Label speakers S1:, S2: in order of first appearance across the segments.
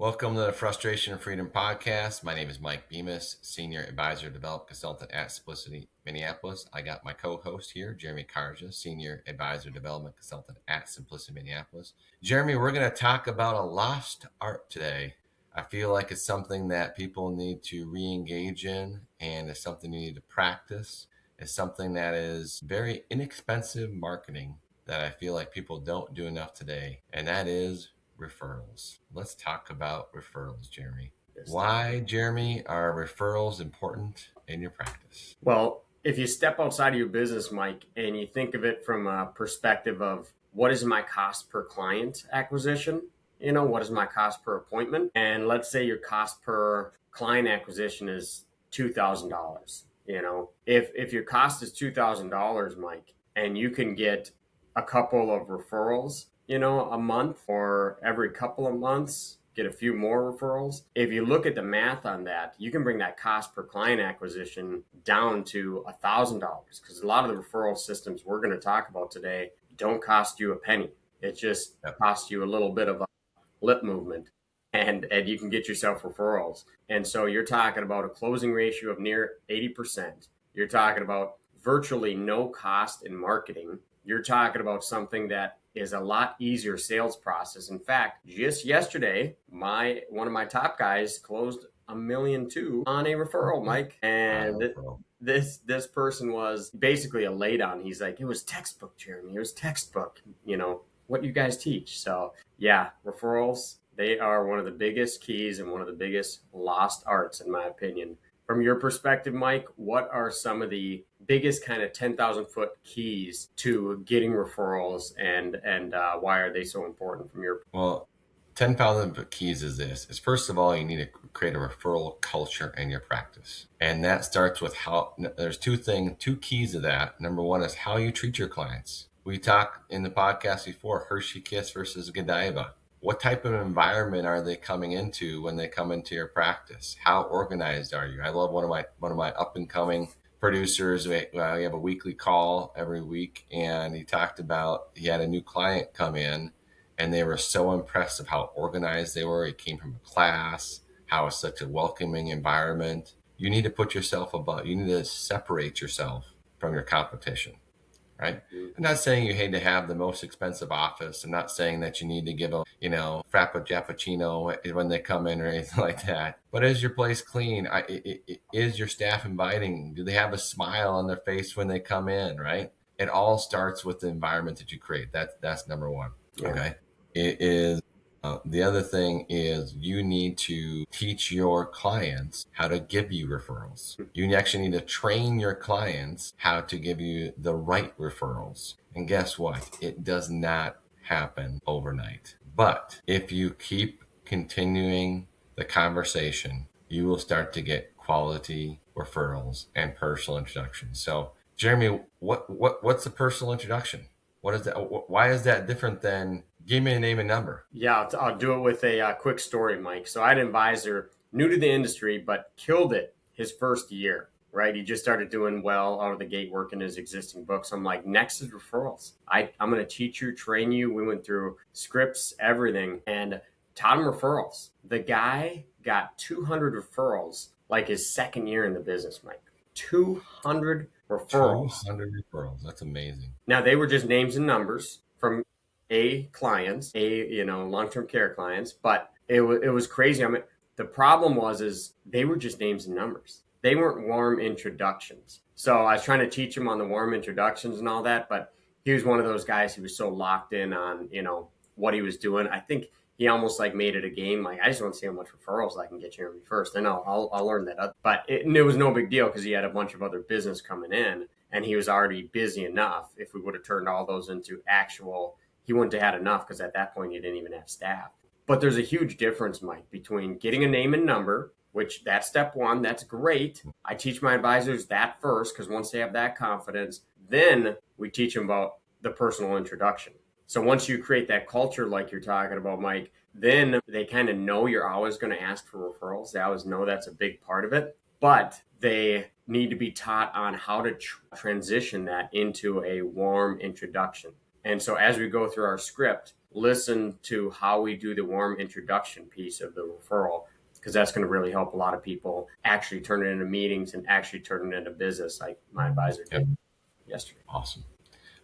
S1: Welcome to the Frustration and Freedom Podcast. My name is Mike Bemis, Senior Advisor Development Consultant at Simplicity Minneapolis. I got my co-host here, Jeremy Karja, Senior Advisor Development Consultant at Simplicity Minneapolis. Jeremy, we're going to talk about a lost art today. I feel like it's something that people need to re-engage in, and it's something you need to practice. It's something that is very inexpensive marketing that I feel like people don't do enough today, and that is referrals. Let's talk about referrals, Jeremy. Why, Jeremy, are referrals important in your practice?
S2: Well, if you step outside of your business, Mike, and you think of it from a perspective of what is my cost per client acquisition, what is my cost per appointment? And let's say your cost per client acquisition is $2,000. If your cost is $2,000, Mike, and you can get a couple of referrals, a month or every couple of months, get a few more referrals. If you look at the math on that, you can bring that cost per client acquisition down to $1,000, because a lot of the referral systems we're going to talk about today don't cost you a penny. It just costs you a little bit of a lip movement, and you can get yourself referrals. And so you're talking about a closing ratio of near 80%. You're talking about virtually no cost in marketing. You're talking about something that is a lot easier sales process. In fact, just yesterday, one of my top guys closed $1.2 million on a referral, Mike. And this person was basically a laydown. He's like, it was textbook, Jeremy. It was textbook, what you guys teach. So yeah, referrals, they are one of the biggest keys and one of the biggest lost arts, in my opinion. From your perspective, Mike, what are some of the biggest kind of 10,000-foot keys to getting referrals, and why are they so important from your?
S1: Well, 10,000-foot keys is first of all, you need to create a referral culture in your practice. And that starts with there's two keys to that. Number one is how you treat your clients. We talked in the podcast before, Hershey Kiss versus Godiva. What type of environment are they coming into when they come into your practice? How organized are you? I love one of my up and coming producers. We have a weekly call every week, and he talked about he had a new client come in, and they were so impressed of how organized they were. He came from a class, how it's such a welcoming environment. You need to put yourself above. You need to separate yourself from your competition. Right? I'm not saying you need to have the most expensive office. I'm not saying that you need to give a, frappuccino when they come in or anything like that. But is your place clean? Is your staff inviting? Do they have a smile on their face when they come in, right? It all starts with the environment that you create. That's number one.
S2: Yeah.
S1: Okay. It is. The other thing is you need to teach your clients how to give you referrals. You actually need to train your clients how to give you the right referrals. And guess what? It does not happen overnight. But if you keep continuing the conversation, you will start to get quality referrals and personal introductions. So, Jeremy, what's the personal introduction? What is that? Why is that different than give me a name and number?
S2: Yeah, I'll do it with a quick story, Mike. So I had an advisor new to the industry, but killed it his first year, right? He just started doing well out of the gate, working his existing books. I'm like, next is referrals. I'm going to teach you, train you. We went through scripts, everything, and taught him referrals. The guy got 200 referrals like his second year in the business, Mike. 200 referrals.
S1: 200 referrals. That's amazing.
S2: Now, they were just names and numbers from clients, long-term care clients, but it was crazy. I mean, the problem is they were just names and numbers. They weren't warm introductions. So I was trying to teach him on the warm introductions and all that, but he was one of those guys who was so locked in on, what he was doing. I think he almost like made it a game. Like, I just want to see how much referrals I can get Jeremy first. Then I'll learn that. But it was no big deal because he had a bunch of other business coming in, and he was already busy enough. If we would have turned all those into actual, he wouldn't have had enough, because at that point he didn't even have staff. But there's a huge difference, Mike, between getting a name and number, which that's step one. That's great. I teach my advisors that first, because once they have that confidence, then we teach them about the personal introduction. So once you create that culture like you're talking about, Mike, then they kind of know you're always going to ask for referrals. They always know that's a big part of it. But they need to be taught on how to transition that into a warm introduction. And so as we go through our script, listen to how we do the warm introduction piece of the referral, because that's going to really help a lot of people actually turn it into meetings and actually turn it into business, like my advisor
S1: Yep.
S2: did yesterday.
S1: Awesome.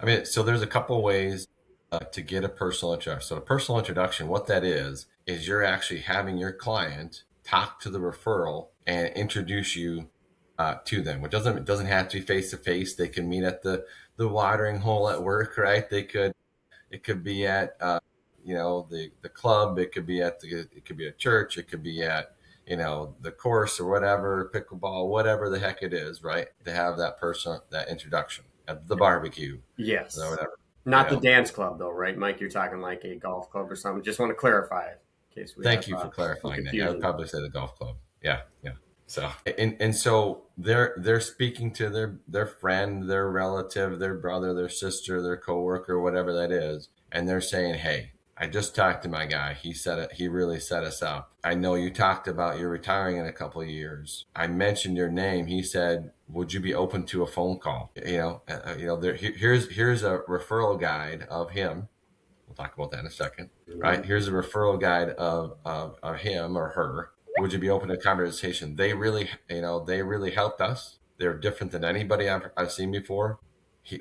S1: I mean, so there's a couple ways to get a personal introduction. So a personal introduction, what that is you're actually having your client talk to the referral and introduce you to them. It doesn't have to be face to face. They can meet at the watering hole at work, right? It could be at the club. It could be at church. It could be at the course or whatever, pickleball, whatever the heck it is, right? To have that person, that introduction at the barbecue, or
S2: Yes.
S1: whatever.
S2: Not the dance club, though, right, Mike? You're talking like a golf club or something. Just want to clarify it in case we have
S1: Thank you for
S2: some
S1: clarifying that. Yeah, I would
S2: confusion.
S1: probably say the golf club. Yeah, yeah. So and so they're speaking to their friend, their relative, their brother, their sister, their coworker, whatever that is, and they're saying, "Hey, I just talked to my guy. He said it. He really set us up. I know you talked about you're retiring in a couple of years. I mentioned your name. He said, would you be open to a phone call? Here's a referral guide of him. We'll talk about that in a second, right? Here's a referral guide of him or her. Would you be open to a conversation? They really helped us. They're different than anybody I've seen before.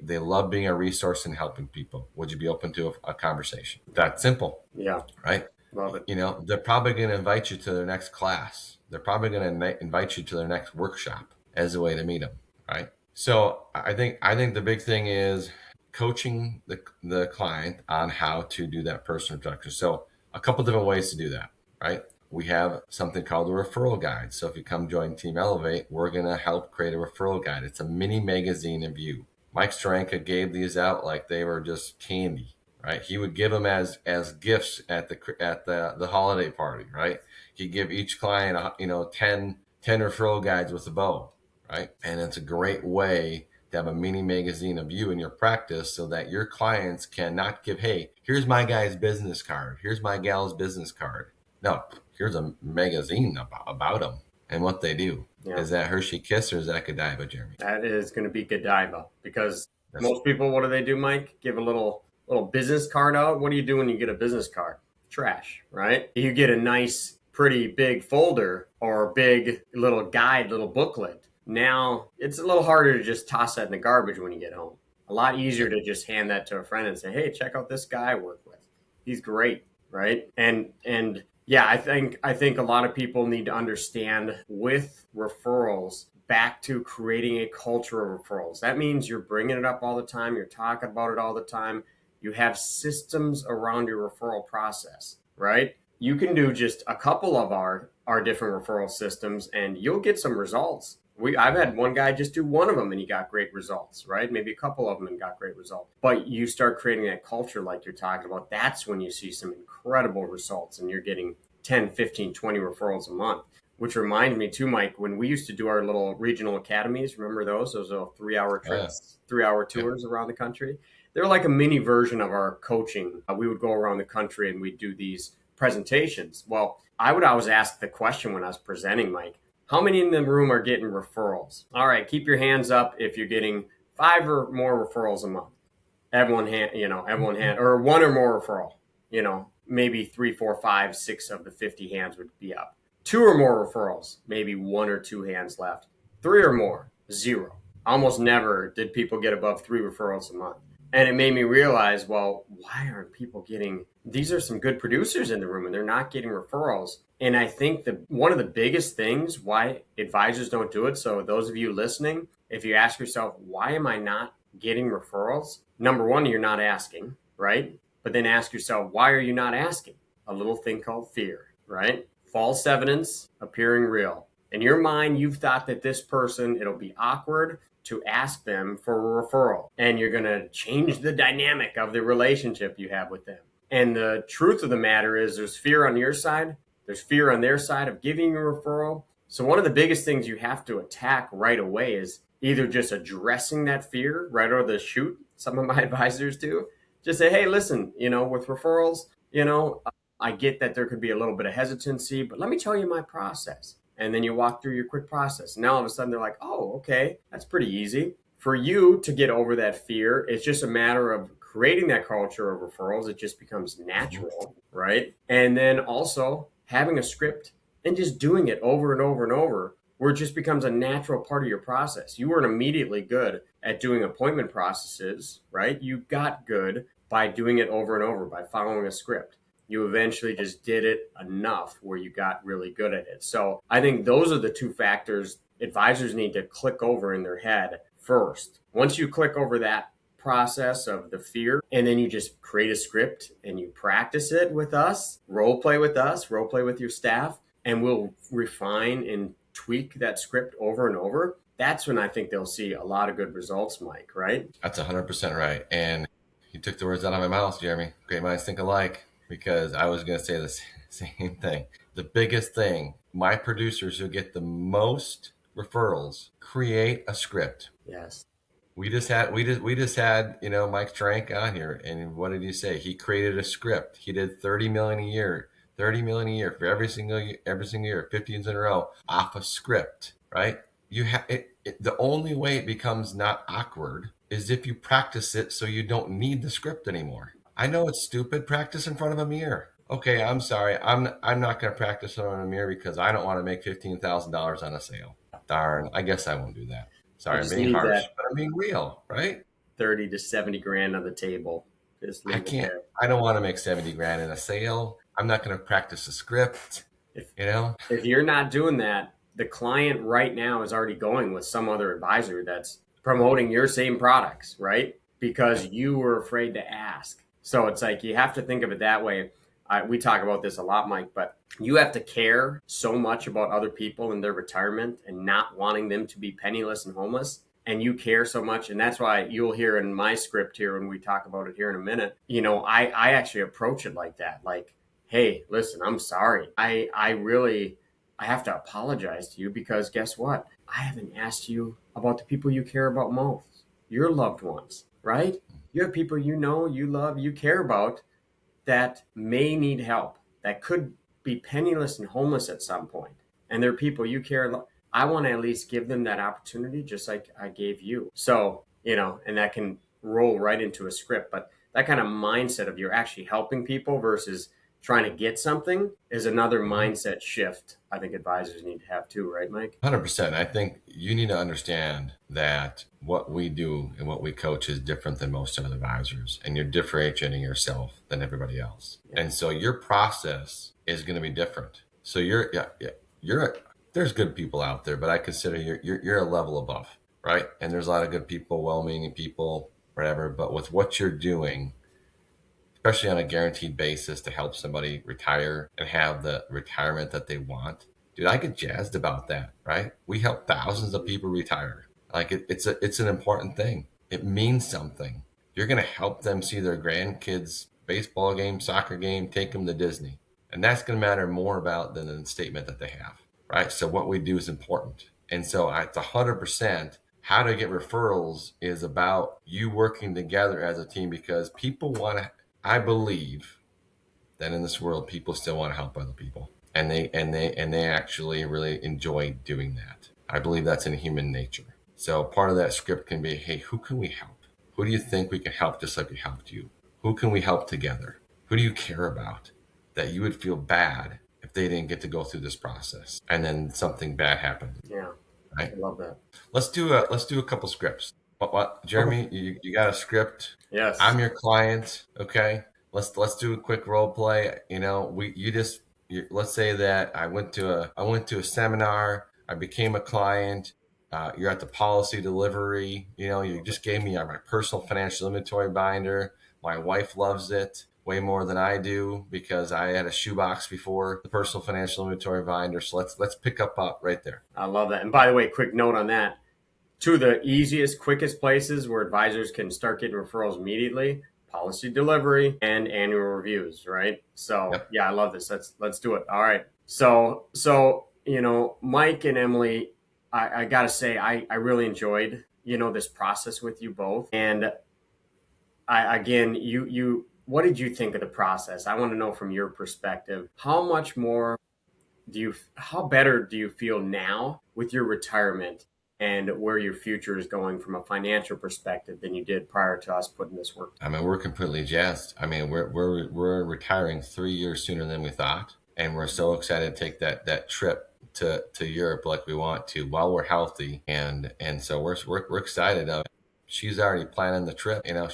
S1: They love being a resource and helping people. Would you be open to a conversation? That's simple,
S2: Yeah,
S1: right?
S2: love it.
S1: They're probably going to invite you to their next class. They're probably going to invite you to their next workshop as a way to meet them, right? So I think the big thing is coaching the client on how to do that personal introduction. So a couple different ways to do that, right? We have something called a referral guide. So if you come join Team Elevate, we're going to help create a referral guide. It's a mini magazine of you. Mike Steranka gave these out like they were just candy, right? He would give them as gifts at the holiday party, right? He'd give each client 10 referral guides with a bow, right? And it's a great way to have a mini magazine of you and your practice so that your clients can not give, hey, here's my guy's business card, here's my gal's business card. No, here's a magazine about them and what they do.
S2: Yeah.
S1: Is that Hershey Kiss or is that Godiva, Jeremy?
S2: That is going to be Godiva, because
S1: Yes.
S2: most people, what do, Mike? Give a little business card out. What do you do when you get a business card? Trash, right? You get a nice, pretty big folder or big little guide, little booklet. Now it's a little harder to just toss that in the garbage when you get home. A lot easier to just hand that to a friend and say, "Hey, check out this guy I work with. He's great," right? And yeah, I think a lot of people need to understand with referrals, back to creating a culture of referrals. That means you're bringing it up all the time. You're talking about it all the time. You have systems around your referral process, right? You can do just a couple of our different referral systems and you'll get some results. I've had one guy just do one of them and he got great results, right? Maybe a couple of them and got great results. But you start creating that culture like you're talking about. That's when you see some incredible results and you're getting 10, 15, 20 referrals a month. Which reminds me too, Mike, when we used to do our little regional academies, remember those little 3-hour trips, 3-hour tours around the country? They're like a mini version of our coaching. We would go around the country and we'd do these presentations. Well, I would always ask the question when I was presenting, Mike, how many in the room are getting referrals? All right, keep your hands up if you're getting 5 or more referrals a month. Everyone hand, or 1 or more referral, maybe 3, 4, 5, 6 of the 50 hands would be up. 2 or more referrals, maybe 1 or 2 hands left. 3 or more, 0. Almost never did people get above 3 referrals a month. And it made me realize, well, why aren't people getting, these are some good producers in the room and they're not getting referrals. And I think one of the biggest things why advisors don't do it, so those of you listening, if you ask yourself, why am I not getting referrals? Number one, you're not asking, right? But then ask yourself, why are you not asking? A little thing called fear, right? False evidence appearing real. In your mind, you've thought that this person, it'll be awkward to ask them for a referral, and you're going to change the dynamic of the relationship you have with them. And the truth of the matter is there's fear on your side. There's fear on their side of giving you a referral. So one of the biggest things you have to attack right away is either just addressing that fear right out of the chute. Some of my advisors do. Just say, hey, listen, with referrals, I get that there could be a little bit of hesitancy, but let me tell you my process. And then you walk through your quick process. Now all of a sudden they're like, oh, okay, that's pretty easy. For you to get over that fear, it's just a matter of creating that culture of referrals, it just becomes natural, right? And then also having a script and just doing it over and over and over, where it just becomes a natural part of your process. You weren't immediately good at doing appointment processes, right? You got good by doing it over and over, by following a script. You eventually just did it enough where you got really good at it. So I think those are the two factors advisors need to click over in their head first. Once you click over that process of the fear, and then you just create a script and you practice it with us, role play with us, role play with your staff, and we'll refine and tweak that script over and over. That's when I think they'll see a lot of good results, Mike, right?
S1: That's 100% right. And you took the words out of my mouth, Jeremy. Great minds think alike, because I was going to say the same thing. The biggest thing, my producers who get the most referrals create a script.
S2: Yes.
S1: We just had Mike Trank on here, and what did he say? He created a script. He did 30 million a year, 30 million a year for every single year, 50 years in a row off a script, right? You have the only way it becomes not awkward is if you practice it so you don't need the script anymore. I know it's stupid. Practice in front of a mirror. Okay, I'm sorry. I'm not going to practice in front of a mirror because I don't want to make $15,000 on a sale. Darn, I guess I won't do that. Sorry, I'm being harsh, but I'm being real, right?
S2: 30 to 70 grand on the table. Just leave
S1: I
S2: it
S1: can't,
S2: there.
S1: I don't want to make 70 grand in a sale. I'm not going to practice a script,
S2: If you're not doing that, the client right now is already going with some other advisor that's promoting your same products, right? Because you were afraid to ask. So it's like you have to think of it that way. We talk about this a lot, Mike, but you have to care so much about other people and their retirement and not wanting them to be penniless and homeless. And you care so much. And that's why you'll hear in my script here when we talk about it here in a minute, I actually approach it like that. Like, hey, listen, I'm sorry. I have to apologize to you because guess what? I haven't asked you about the people you care about most, your loved ones, right? You have people you know, you love, you care about that may need help, that could be penniless and homeless at some point. And they're people you care. I want to at least give them that opportunity, just like I gave you. So, and that can roll right into a script. But that kind of mindset of you're actually helping people versus trying to get something is another mindset shift I think advisors need to have too, right, Mike?
S1: 100%. I think you need to understand that what we do and what we coach is different than most other advisors, and you're differentiating yourself than everybody else. Yeah. And so your process is going to be different. So there's good people out there, but I consider you're a level above, right? And there's a lot of good people, well-meaning people, whatever. But with what you're doing, especially on a guaranteed basis to help somebody retire and have the retirement that they want. Dude, I get jazzed about that, right? We help thousands of people retire. Like it's an important thing. It means something. You're going to help them see their grandkids' baseball game, soccer game, take them to Disney. And that's going to matter more about than the statement that they have, right? So what we do is important. And so it's 100%. How to get referrals is about you working together as a team, because people want to. I believe that in this world, people still want to help other people, and they actually really enjoy doing that. I believe that's in human nature. So part of that script can be, hey, who can we help? Who do you think we can help just like we helped you? Who can we help together? Who do you care about that you would feel bad if they didn't get to go through this process and then something bad happened?
S2: Yeah,
S1: right?
S2: I love that.
S1: Let's do a couple scripts. What, Jeremy? You got a script?
S2: Yes.
S1: I'm your client. Okay. Let's do a quick role play. Let's say that I went to a seminar. I became a client. You're at the policy delivery. You just gave me my personal financial inventory binder. My wife loves it way more than I do because I had a shoebox before the personal financial inventory binder. So let's pick up right there.
S2: I love that. And by the way, quick note on that. Two of the easiest, quickest places where advisors can start getting referrals immediately: policy delivery and annual reviews, right? So yep. Yeah, I love this. Let's do it. All right. So Mike and Emily, I gotta say, I really enjoyed this process with you both. And what did you think of the process? I want to know from your perspective, how better do you feel now with your retirement and where your future is going from a financial perspective than you did prior to us putting this work.
S1: I mean, we're completely jazzed. I mean, we're retiring 3 years sooner than we thought, and we're so excited to take that trip to Europe like we want to while we're healthy, and so we're excited. She's already planning the trip. You know,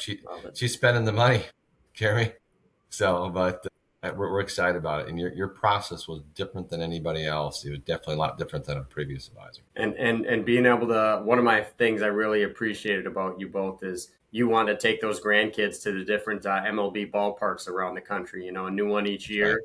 S1: she's spending the money, Jeremy. So, but we're excited about it. And your process was different than anybody else. It was definitely a lot different than a previous advisor.
S2: And being able to, one of my things I really appreciated about you both is you want to take those grandkids to the different MLB ballparks around the country, you know, a new one each
S1: That's
S2: year.
S1: right.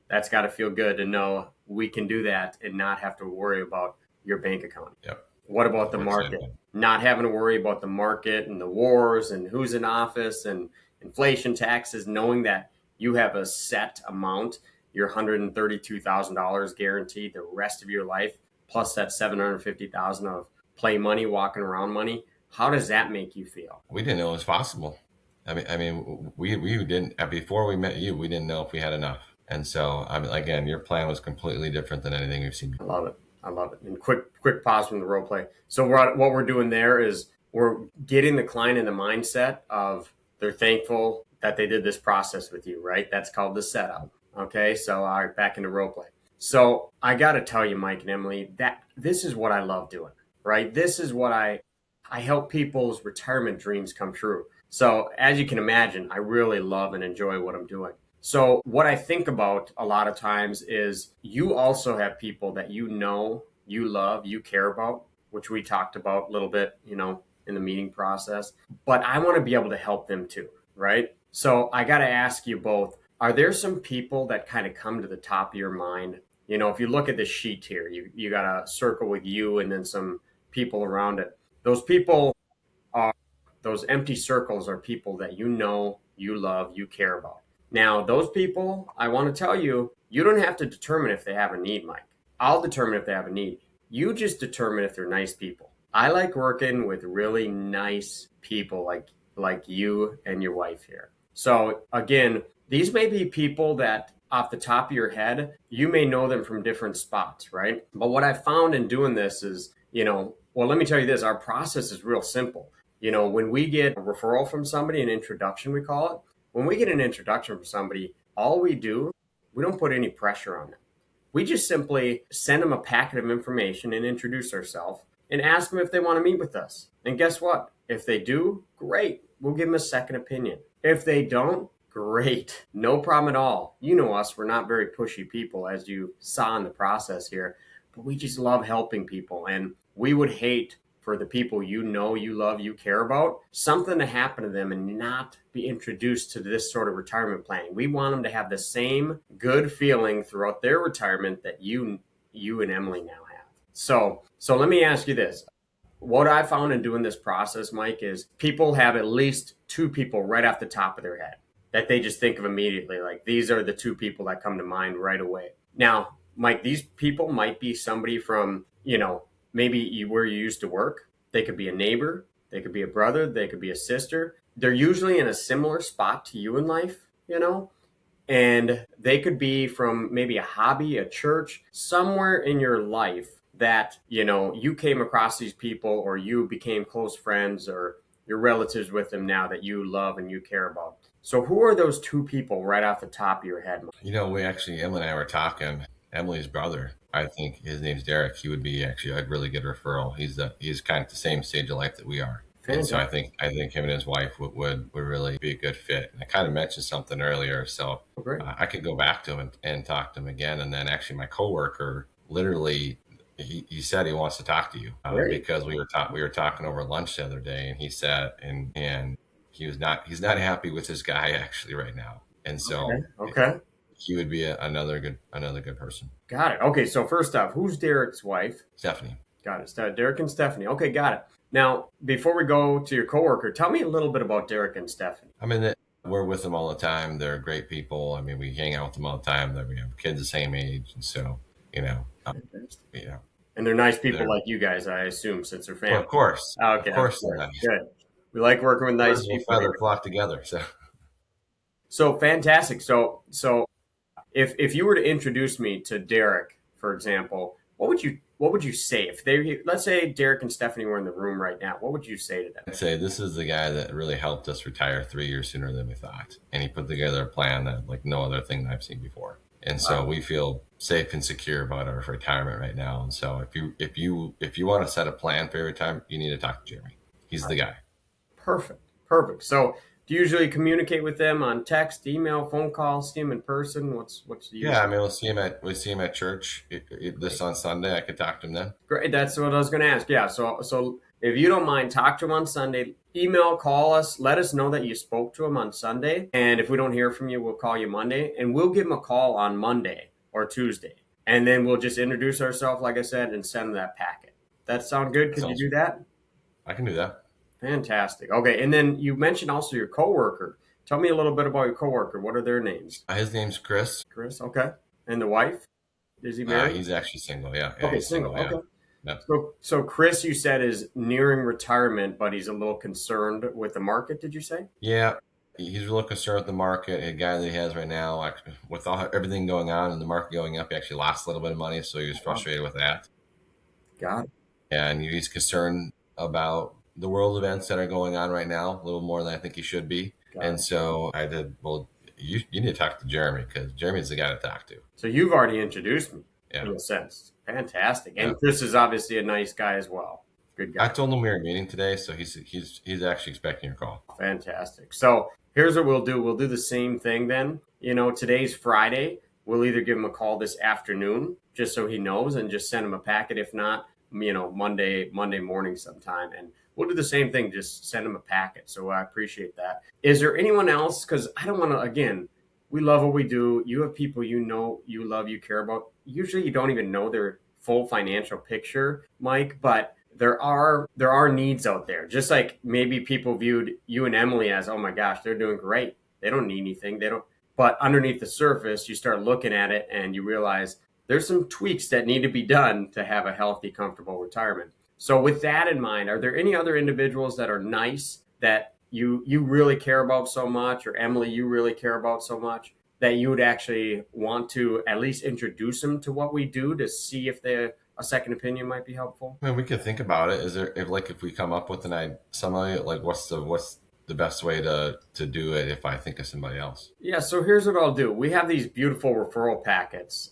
S2: That's got to feel good to know we can do that and not have to worry about your bank account.
S1: Yep.
S2: What about
S1: So
S2: the
S1: we're excited.
S2: market? Not having to worry about the market and the wars and who's in office and inflation, taxes, knowing that you have a set amount, your $132,000 guaranteed the rest of your life, plus that $750,000 of play money, walking around money. How does that make you feel?
S1: We didn't know it was possible. I mean, we didn't before we met you. We didn't know if we had enough. And so, I mean, again, your plan was completely different than anything we've seen
S2: I
S1: before.
S2: love it. I love it. And quick pause from the role play. So what we're doing there is we're getting the client in the mindset of they're thankful that they did this process with you, right? That's called the setup. Okay. So all right, back into role play. So I got to tell you, Mike and Emily, that this is what I love doing, right? This is what I help people's retirement dreams come true. So as you can imagine, I really love and enjoy what I'm doing. So what I think about a lot of times is you also have people that you know, you love, you care about, which we talked about a little bit, you know, in the meeting process. But I want to be able to help them too, right? So I got to ask you both, are there some people that kind of come to the top of your mind? You know, if you look at the sheet here, you got a circle with you and then some people around it. Those people are, those empty circles are people that you know, you love, you care about. Now, those people, I want to tell you, you don't have to determine if they have a need, Mike. I'll determine if they have a need. You just determine if they're nice people. I like working with really nice people like you and your wife here. So again, these may be people that off the top of your head, you may know them from different spots, right? But what I found in doing this is, you know, well, let me tell you this, our process is real simple. You know, when we get a referral from somebody, an introduction, we call it, when we get an introduction from somebody, all we do, we don't put any pressure on them. We just simply send them a packet of information and introduce ourselves and ask them if they want to meet with us. And guess what? If they do, great. We'll give them a second opinion. If they don't, great. No problem at all. You know us, we're not very pushy people, as you saw in the process here, but we just love helping people. And we would hate for the people you know, you love, you care about, something to happen to them and not be introduced to this sort of retirement planning. We want them to have the same good feeling throughout their retirement that you and Emily now have. So let me ask you this. What I found in doing this process, Mike, is people have at least two people right off the top of their head that they just think of immediately. Like, these are the two people that come to mind right away. Now, Mike, these people might be somebody from, you know, maybe where you used to work. They could be a neighbor. They could be a brother. They could be a sister. They're usually in a similar spot to you in life, you know, and they could be from maybe a hobby, a church, somewhere in your life that, you know, you came across these people or you became close friends or your relatives with them now that you love and you care about. So who are those two people right off the top of your head, Mike?
S1: You know, we actually, Emily and I were talking. Emily's brother, I think his name's Derek. He would be actually a really good referral. He's kind of the same stage of life that we are. And so I think him and his wife would really be a good fit. And I kind of mentioned something earlier, so
S2: Great.
S1: I could go back to him and talk to him again. And then actually, my coworker literally he said he wants to talk to you because we were talking over lunch the other day, and he said and he's not happy with this guy actually right now, and so
S2: Okay.
S1: he would be another good person.
S2: Got it. Okay, so first off, who's Derek's wife?
S1: Stephanie.
S2: Got it. Derek and Stephanie. Okay, got it. Now, before we go to your coworker, tell me a little bit about Derek and Stephanie.
S1: I mean, we're with them all the time. They're great people. I mean, we hang out with them all the time. We have kids the same age, and so you know.
S2: And they're nice people like you guys, I assume, since they're family.
S1: Well, of course.
S2: Okay.
S1: Of course they're nice.
S2: Good. We like working with nice people.
S1: Feather flock together.
S2: So fantastic. So if you were to introduce me to Derek, for example, what would you say if they, let's say Derek and Stephanie were in the room right now? What would you say to them?
S1: I'd say this is the guy that really helped us retire 3 years sooner than we thought, and he put together a plan that like no other thing that I've seen before. And so
S2: Wow.
S1: we feel safe and secure about our retirement right now. And so if you want to set a plan for your retirement, you need to talk to Jeremy. He's the guy.
S2: Perfect. Perfect. So do you usually communicate with them on text, email, phone call, see them in person? What's the
S1: Yeah, I
S2: usual?
S1: mean we'll see him at church this on Sunday. I could talk to him then.
S2: Great. That's what I was going to ask. Yeah. So if you don't mind, talk to them on Sunday. Email, call us. Let us know that you spoke to them on Sunday. And if we don't hear from you, we'll call you Monday, and we'll give them a call on Monday or Tuesday, and then we'll just introduce ourselves, like I said, and send them that packet. That sound good? Could you
S1: Sounds.
S2: do that?
S1: I can do that.
S2: Fantastic. Okay. And then you mentioned also your coworker. Tell me a little bit about your coworker. What are their names?
S1: His name's Chris.
S2: Chris. Okay. And the wife? Is he married?
S1: He's actually single. Yeah, yeah,
S2: Okay,
S1: he's
S2: single.
S1: single. Yeah,
S2: Okay.
S1: yeah,
S2: So Chris, you said is nearing retirement, but he's a little concerned with the market. Did you say?
S1: yeah. He's really concerned with the market. A guy that he has right now, with everything going on and the market going up, he actually lost a little bit of money, so he was
S2: Wow.
S1: frustrated with that.
S2: Got it.
S1: And he's concerned about the world events that are going on right now a little more than I think he should be.
S2: Got
S1: And
S2: it.
S1: so I did, well, you need to talk to Jeremy because Jeremy's the guy to talk to.
S2: So you've already introduced me
S1: Yeah.
S2: in a sense. Fantastic.
S1: Yeah.
S2: And Chris is obviously a nice guy as well. Good
S1: I
S2: guy.
S1: told him we were meeting today, so he's actually expecting your call.
S2: Fantastic. So here's what we'll do. We'll do the same thing then. Today's Friday. We'll either give him a call this afternoon, just so he knows, and just send him a packet. If not, Monday morning sometime. And we'll do the same thing, just send him a packet. So I appreciate that. Is there anyone else? Because I don't want to, again, we love what we do. You have people you love, you care about. Usually you don't even know their full financial picture, Mike, but there are needs out there. Just like maybe people viewed you and Emily as, oh my gosh, they're doing great. They don't need anything. They don't. But underneath the surface, you start looking at it and you realize there's some tweaks that need to be done to have a healthy, comfortable retirement. So with that in mind, are there any other individuals that are nice that you really care about so much, or Emily, you really care about so much that you would actually want to at least introduce them to what we do to see if a second opinion might be helpful?
S1: I mean, we could think about it. Is there if we come up with somebody like what's the best way to do it if I think of somebody else?
S2: Yeah, so here's what I'll do. We have these beautiful referral packets.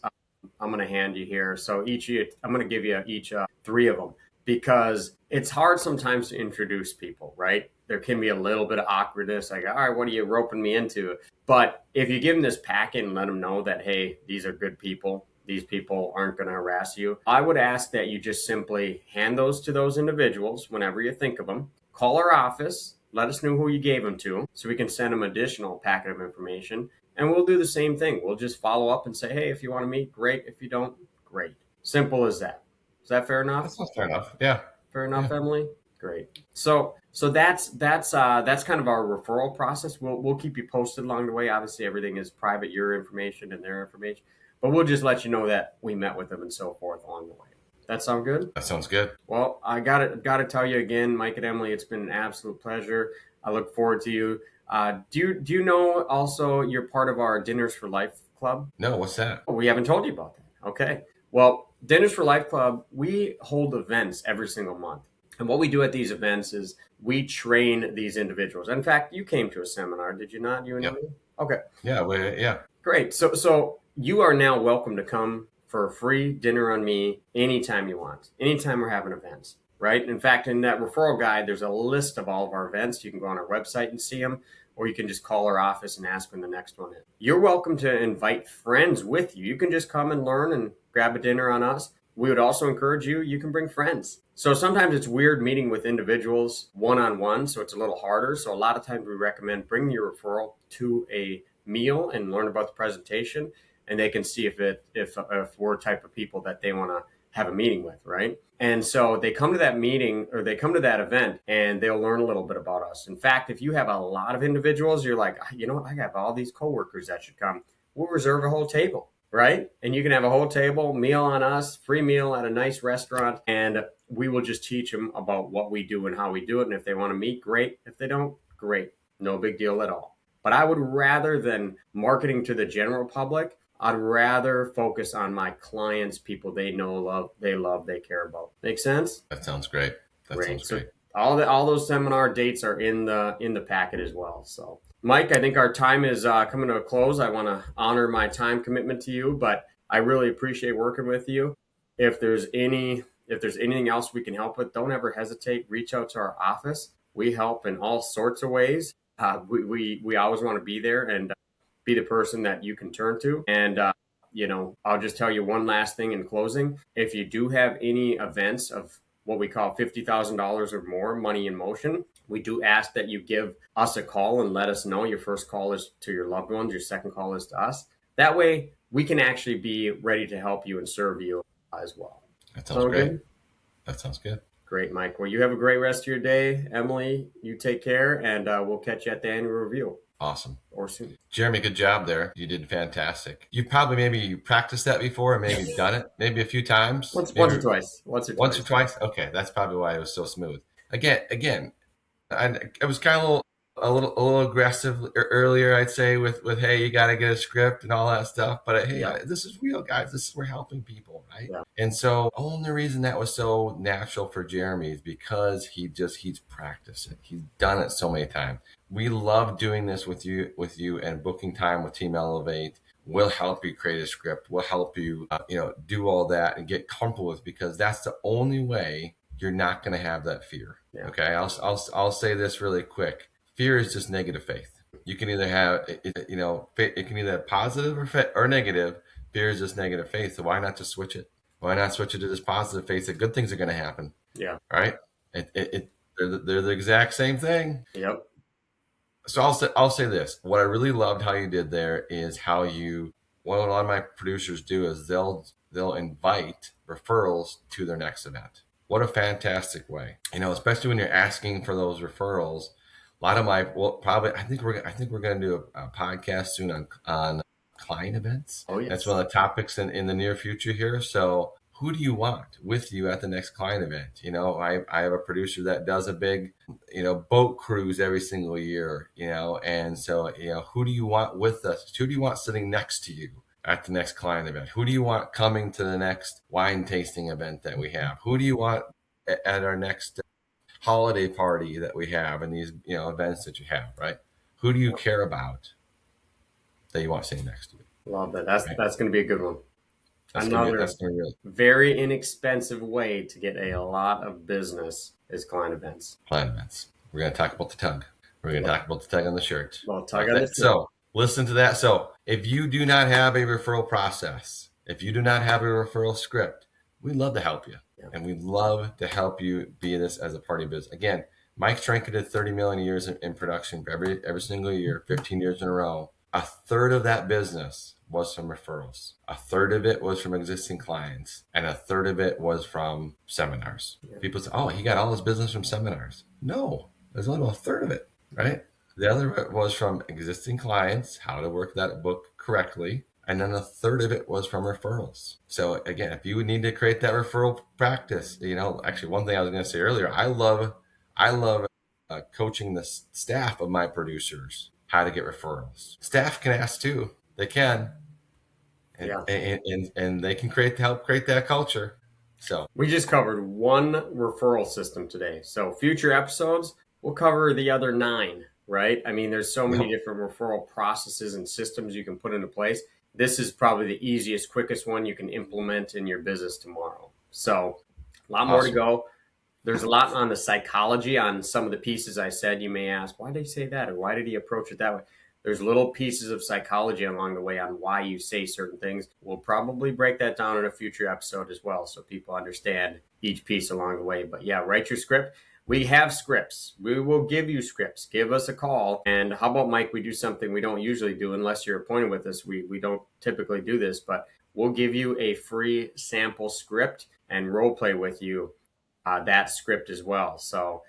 S2: I'm going to hand you here. So I'm going to give you each three of them because it's hard sometimes to introduce people, right? There can be a little bit of awkwardness, like, all right, what are you roping me into? But if you give them this packet and let them know that, hey, these are good people, these people aren't going to harass you, I would ask that you just simply hand those to those individuals whenever you think of them. Call our office, let us know who you gave them to so we can send them additional packet of information. And we'll do the same thing. We'll just follow up and say, hey, if you want to meet, great. If you don't, great. Simple as that. Is that fair
S1: That
S2: enough?
S1: sounds fair enough. Yeah,
S2: Fair enough,
S1: yeah.
S2: Emily? Great. So that's kind of our referral process. We'll keep you posted along the way. Obviously, everything is private, your information and their information, but we'll just let you know that we met with them and so forth along the way. That sound good?
S1: That sounds good.
S2: Well, I got to tell you again, Mike and Emily, it's been an absolute pleasure. I look forward to you. Do you know also you're part of our Dinners for Life Club?
S1: No, what's that?
S2: Oh, we haven't told you about that. Okay. Well, Dinners for Life Club, we hold events every single month. And what we do at these events is we train these individuals. In fact, you came to a seminar, did you not? You and
S1: Yep.
S2: Emily? Okay.
S1: Yeah.
S2: Great. So you are now welcome to come for a free dinner on me anytime you want, anytime we're having events, right? In fact, in that referral guide, there's a list of all of our events. You can go on our website and see them, or you can just call our office and ask when the next one is. You're welcome to invite friends with you. You can just come and learn and grab a dinner on us. We would also encourage you can bring friends. So sometimes it's weird meeting with individuals one-on-one, so it's a little harder. So a lot of times we recommend bringing your referral to a meal and learn about the presentation, and they can see if we're type of people that they want to have a meeting with, right? And so they come to that meeting or they come to that event and they'll learn a little bit about us. In fact, if you have a lot of individuals, you're like, you know what, I have all these coworkers that should come. We'll reserve a whole table, right? And you can have a whole table, meal on us, free meal at a nice restaurant, and we will just teach them about what we do and how we do it. And if they want to meet, great. If they don't, great. No big deal at all. But I would rather than marketing to the general public, I'd rather focus on my clients, people they know, love, they care about. Make sense?
S1: That sounds great. That sounds
S2: Great. So
S1: great.
S2: all those seminar dates are in the packet as well. So Mike, I think our time is coming to a close. I want to honor my time commitment to you, but I really appreciate working with you. If there's anything else we can help with, don't ever hesitate. Reach out to our office. We help in all sorts of ways. We always want to be there and be the person that you can turn to. And I'll just tell you one last thing in closing. If you do have any events of what we call $50,000 or more money in motion, we do ask that you give us a call and let us know. Your first call is to your loved ones, your second call is to us. That way we can actually be ready to help you and serve you as well.
S1: That sounds great. Good? That sounds good.
S2: Great, Mike. Well, you have a great rest of your day. Emily, you take care, and we'll catch you at the annual review.
S1: Awesome.
S2: Or soon.
S1: Jeremy, good job there. You did fantastic. You probably maybe practiced that before, or maybe done it maybe a few times.
S2: Once or twice. Once or
S1: twice. Okay, that's probably why it was so smooth. Again, I was kind of a little aggressive earlier, I'd say, with hey, you got to get a script and all that stuff. But hey, this is real, guys. We're helping people, right? Yeah. And so, only reason that was so natural for Jeremy is because he's practiced it. He's done it so many times. We love doing this with you, and booking time with Team Elevate. We'll help you create a script. We'll help you, do all that and get comfortable with, because that's the only way you're not going to have that fear. Yeah. Okay, I'll say this really quick. Fear is just negative faith. You can either have, it can either have positive or negative. Fear is just negative faith. So why not just switch it? Why not switch it to this positive faith that good things are going to happen? Yeah. Right? They're the exact same thing. Yep. So I'll say this. What I really loved how you did there is how what a lot of my producers do is they'll invite referrals to their next event. What a fantastic way, especially when you're asking for those referrals. A lot of I think we're going to do a podcast soon on client events. Oh, yes. That's one of the topics in the near future here. So who do you want with you at the next client event? I have a producer that does a big, boat cruise every single year, and so, who do you want with us? Who do you want sitting next to you at the next client event? Who do you want coming to the next wine tasting event that we have? Who do you want at our next holiday party that we have, and these events that you have, right? Who do you care about that you want sitting next to you? Love that. That's going to be a good one. That's another very inexpensive way to get a lot of business is client events. Client events. We're going to talk about the tug. We're going to talk about the tug on the shirt. Well, tug on the shirt. So listen to that. So if you do not have a referral process, if you do not have a referral script, we'd love to help you. Yeah. And we'd love to help you be this as a part of business. Again, Mike Stranka did 30 million years in production every single year, 15 years in a row. A third of that business was from referrals. A third of it was from existing clients, and a third of it was from seminars. Yeah. People say, oh, he got all his business from seminars. No, there's only about a third of it, right? The other of it was from existing clients, how to work that book correctly. And then a third of it was from referrals. So again, if you need to create that referral practice, actually one thing I was going to say earlier, I love coaching the staff of my producers how to get referrals. Staff can ask too. They can. And they can help create that culture. So we just covered one referral system today. So future episodes, we'll cover the other 9, right? I mean, there's so many different referral processes and systems you can put into place. This is probably the easiest, quickest one you can implement in your business tomorrow. So a lot more to go. There's a lot on the psychology on some of the pieces I said. You may ask, why did he say that? Or why did he approach it that way? There's little pieces of psychology along the way on why you say certain things. We'll probably break that down in a future episode as well, so people understand each piece along the way. But yeah, write your script. We have scripts. We will give you scripts. Give us a call. And how about, Mike, we do something we don't usually do unless you're appointed with us. We don't typically do this, but we'll give you a free sample script and role play with you that script as well. So,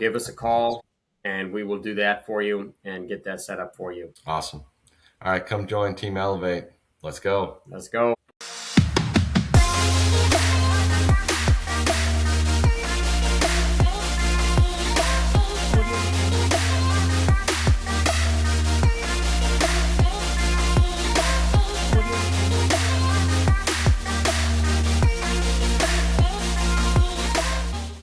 S1: give us a call and we will do that for you and get that set up for you. Awesome. All right, come join Team Elevate. Let's go. Let's go.